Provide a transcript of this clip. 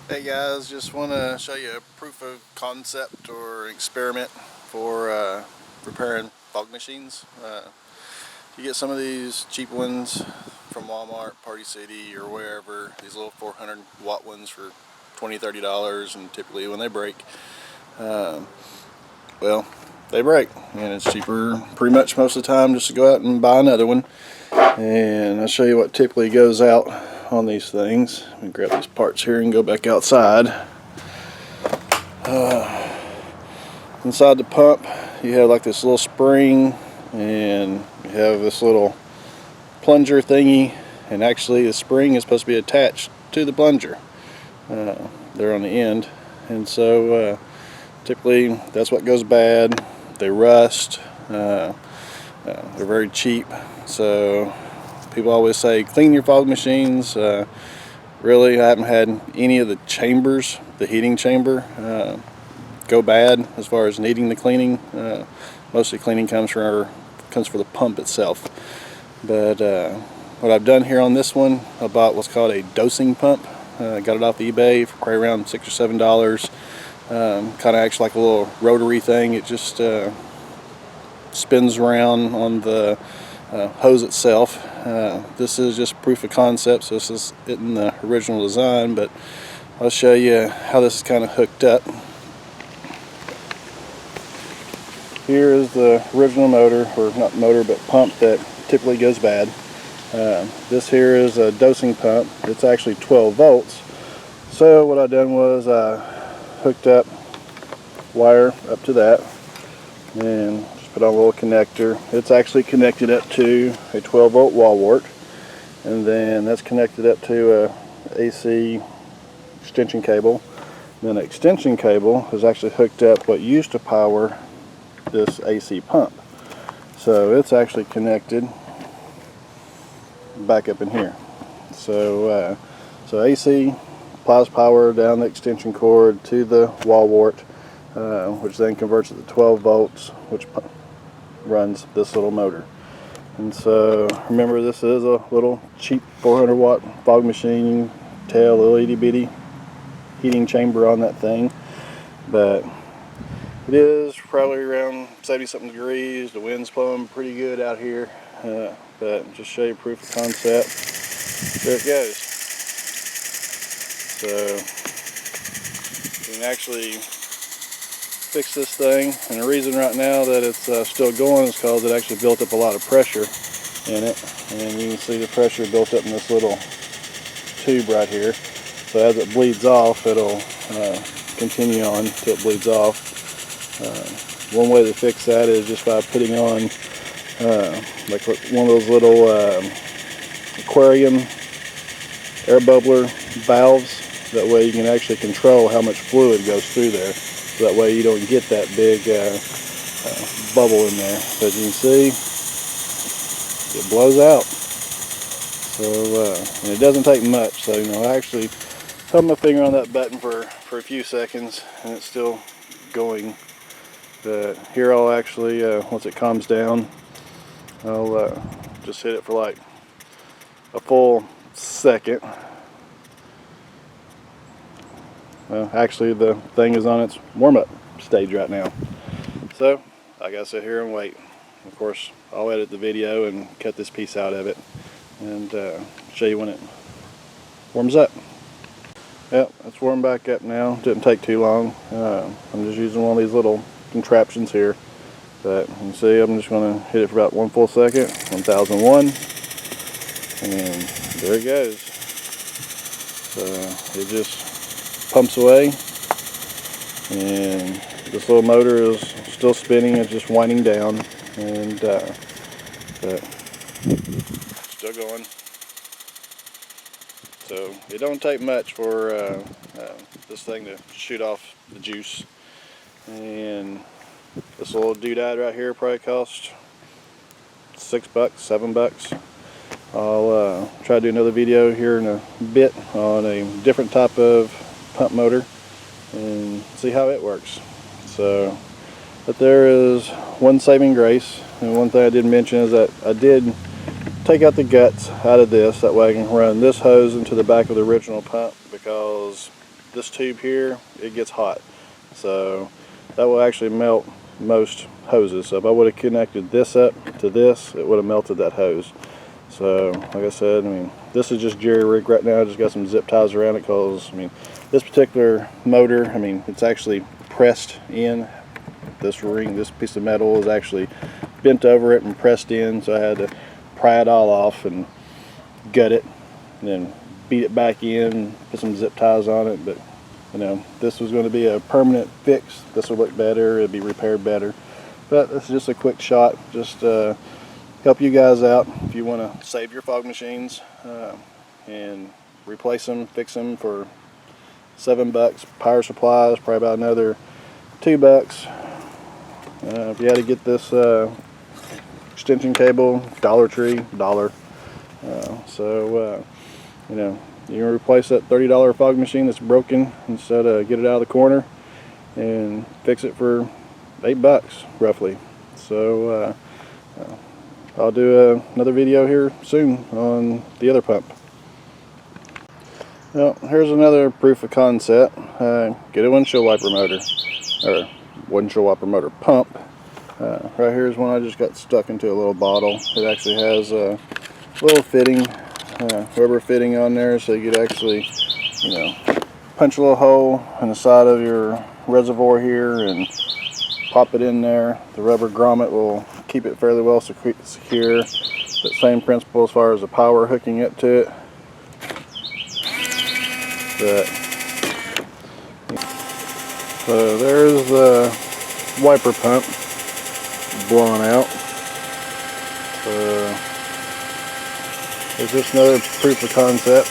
Hey guys, just want to show you a proof of concept or experiment for repairing fog machines. You get some of these cheap ones from Walmart, Party City, or wherever, these little 400 watt ones for $20–$30, and typically when they break, well, they break, and it's cheaper pretty much most of the time just to go out and buy another one. And I'll show you what typically goes out on these things. Let me grab these parts here and go back outside. Inside the pump you have like this little spring, and you have this little plunger thingy, and actually the spring is supposed to be attached to the plunger there on the end. And so typically that's what goes bad. They rust. They're very cheap, so people always say clean your fog machines. Really, I haven't had any of the chambers, the heating chamber, go bad as far as needing the cleaning. Most of the cleaning comes for the pump itself. But what I've done here on this one, I bought what's called a dosing pump. Got it off eBay for probably around $6 or $7. Kind of acts like a little rotary thing. It just spins around on the hose itself. This is just proof of concept, so this is it in the original design, but I'll show you how this is kind of hooked up. Here is the original motor, or not motor but pump, that typically goes bad. This here is a dosing pump. It's actually 12 volts. So what I done was I hooked up wire up to that and just put on a little connector. It's actually connected up to a 12 volt wall wart, and then that's connected up to a AC extension cable. And then the extension cable is actually hooked up what used to power this AC pump. So it's actually connected back up in here. So AC applies power down the extension cord to the wall wart, which then converts it to 12 volts, which runs this little motor. And so remember, this is a little cheap 400 watt fog machine. Tail little itty bitty heating chamber on that thing, but it is probably around 70 something degrees. The wind's blowing pretty good out here, but just show you proof of concept. There it goes. So you can actually fix this thing, and the reason right now that it's still going is because it actually built up a lot of pressure in it, and you can see the pressure built up in this little tube right here. So as it bleeds off, it'll continue on until it bleeds off. One way to fix that is just by putting on like one of those little aquarium air bubbler valves. That way you can actually control how much fluid goes through there. So that way you don't get that big bubble in there. So as you can see, it blows out. So and it doesn't take much. So I actually held my finger on that button for a few seconds, and it's still going. But here I'll actually, once it calms down, I'll just hit it for like a full second. Well, actually the thing is on its warm-up stage right now. So I gotta sit here and wait. Of course, I'll edit the video and cut this piece out of it and show you when it warms up. Yep, it's warmed back up now. Didn't take too long. I'm just using one of these little contraptions here, but you can see I'm just going to hit it for about 1 full second, 1001, and there it goes. So it just pumps away, and this little motor is still spinning. It's just winding down, and but still going. So it don't take much for this thing to shoot off the juice. And this little doodad right here probably cost $6, $7. I'll try to do another video here in a bit on a different type of pump motor and see how it works. So, but there is one saving grace, and one thing I did mention is that I did take out the guts out of this. That way I can run this hose into the back of the original pump, because this tube here, it gets hot. So that will actually melt most hoses. So if I would have connected this up to this, it would have melted that hose. So like I said, I mean, this is just jerry rig right now. I just got some zip ties around it because, I mean, this particular motor, I mean, it's actually pressed in. This ring, this piece of metal is actually bent over it and pressed in, so I had to pry it all off and gut it and then beat it back in, put some zip ties on it. But you know, this was going to be a permanent fix. This would look better, it'd be repaired better. But this is just a quick shot, just help you guys out if you want to save your fog machines and replace them, fix them for $7. Power supplies probably about another $2. If you had to get this extension cable, Dollar Tree, $1. You know, you can replace that $30 fog machine that's broken instead of get it out of the corner and fix it for $8 roughly. So I'll do another video here soon on the other pump. Well, here's another proof of concept. Get a windshield wiper motor, or windshield wiper motor pump. Right here is one I just got stuck into a little bottle. It actually has a little fitting, rubber fitting on there, so you could actually, you know, punch a little hole in the side of your reservoir here and pop it in there. The rubber grommet will keep it fairly well secure. But same principle as far as the power hooking up to it. So there's the wiper pump blowing out. So there's just another proof of concept.